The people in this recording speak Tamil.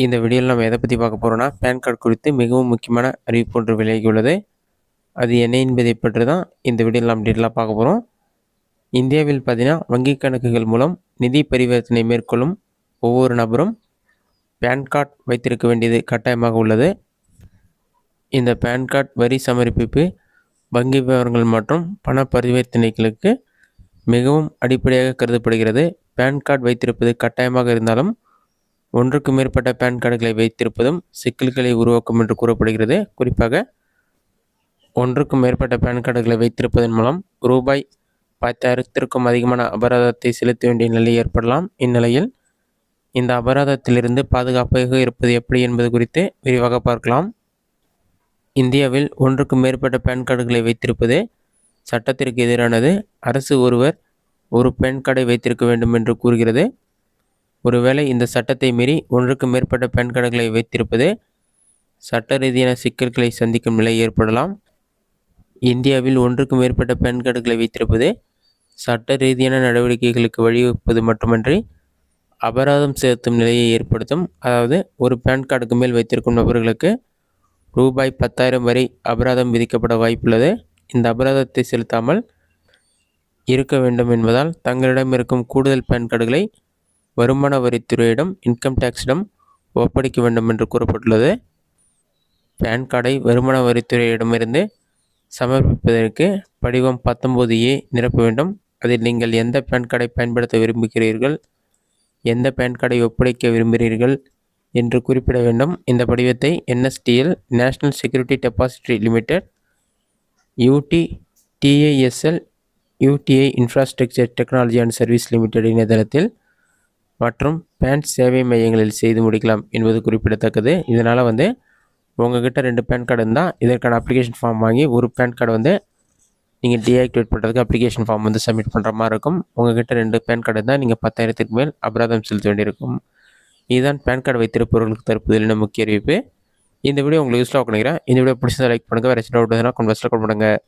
இந்த வீடியோவில் நம்ம எதை பற்றி பார்க்க போகிறோம்னா பேன் கார்டு குறித்து மிகவும் முக்கியமான அறிவிப்பு ஒன்று விலகியுள்ளது. அது என்ன என்பதை பற்றி தான் இந்த வீடியோவில் நம்ம டீட்டெயிலாக பார்க்க போகிறோம். இந்தியாவில் பார்த்தீங்கன்னா வங்கி கணக்குகள் மூலம் நிதி பரிவர்த்தனை மேற்கொள்ளும் ஒவ்வொரு நபரும் பேன் கார்டு வைத்திருக்க வேண்டியது கட்டாயமாக உள்ளது. இந்த பேன் கார்டு வரி சமர்ப்பிப்பு, வங்கி விவரங்கள் மற்றும் பண பரிவர்த்தனைகளுக்கு மிகவும் அடிப்படையாக கருதப்படுகிறது. பேன் கார்டு வைத்திருப்பது கட்டாயமாக இருந்தாலும் ஒன்றுக்கு மேற்பட்ட பேன் கார்டுகளை வைத்திருப்பதும் சிக்கல்களை உருவாக்கும் என்று கூறப்படுகிறது. குறிப்பாக ஒன்றுக்கும் மேற்பட்ட பேன் கார்டுகளை வைத்திருப்பதன் மூலம் ரூபாய் 10,000க்கும் அதிகமான அபராதத்தை செலுத்த வேண்டிய நிலை ஏற்படலாம். இந்நிலையில் இந்த அபராதத்திலிருந்து பாதுகாப்பாக இருப்பது எப்படி என்பது குறித்து விரிவாக பார்க்கலாம். இந்தியாவில் ஒன்றுக்கும் மேற்பட்ட பேன் கார்டுகளை வைத்திருப்பது சட்டத்திற்கு எதிரானது. அரசு ஒரு பேன் கார்டை வைத்திருக்க வேண்டும் என்று கூறுகிறது. ஒருவேளை இந்த சட்டத்தை மீறி ஒன்றுக்கு மேற்பட்ட பேன் கார்டுகளை வைத்திருப்பது சட்ட ரீதியான சிக்கல்களை சந்திக்கும் நிலை ஏற்படலாம். இந்தியாவில் ஒன்றுக்கு மேற்பட்ட பேன் கார்டுகளை வைத்திருப்பது சட்ட ரீதியான நடவடிக்கைகளுக்கு வழிவகுப்பது மட்டுமன்றி அபராதம் செலுத்தும் நிலையை ஏற்படுத்தும். அதாவது ஒரு பேன் கார்டுக்கு மேல் வைத்திருக்கும் நபர்களுக்கு ரூபாய் 10,000 வரை அபராதம் விதிக்கப்பட வாய்ப்புள்ளது. இந்த அபராதத்தை செலுத்தாமல் இருக்க வேண்டும் என்பதால் தங்களிடம் இருக்கும் கூடுதல் பேன் கார்டுகளை வருமான வரித்துறையிடம், இன்கம் டேக்ஸிடம் ஒப்படைக்க வேண்டும் என்று கூறப்பட்டுள்ளது. பேன் கார்டை வருமான வரித்துறையிடமிருந்து சமர்ப்பிப்பதற்கு படிவம் 19A நிரப்ப வேண்டும். அதில் நீங்கள் எந்த பேன் கார்டை பயன்படுத்த விரும்புகிறீர்கள், எந்த பேன் கார்டை ஒப்படைக்க விரும்புகிறீர்கள் என்று குறிப்பிட வேண்டும். இந்த படிவத்தை NSTL national security depository limited, UTTASL UTI infrastructure technology and service limited இணையதளத்தில் மற்றும் பேன் சேவை மையங்களில் செய்து முடிக்கலாம் என்பது குறிப்பிடத்தக்கது. இதனால் உங்கள்கிட்ட 2 பேன் கார்டு இருந்தால் இதற்கான அப்ளிகேஷன் ஃபார்ம் வாங்கி ஒரு பேன் கார்டு நீங்கள் டீஆக்டிவேட் பண்ணுறதுக்கு அப்ளிகேஷன் ஃபார்ம் சப்மிட் பண்ணுற மாதிரி இருக்கும். உங்கள்கிட்ட 2 பேன் கார்டு இருந்தால் நீங்கள் 10,000க்கு மேல் அபராதம் செலுத்த வேண்டியிருக்கும். இதுதான் பேன் கார்டு வைத்திருப்பவர்களுக்கு தற்போது முக்கிய அறிவிப்பு. இந்த வீடியோ உங்களுக்கு யூஸ்ஃபுல்லாக நினைக்கிறேன். இந்த வீடியோ பிடிச்சதை லைக் பண்ணுங்கள். வேறு டவுட் இருந்தால் கமெண்ட்ஸில் கால் பண்ணுங்கள்.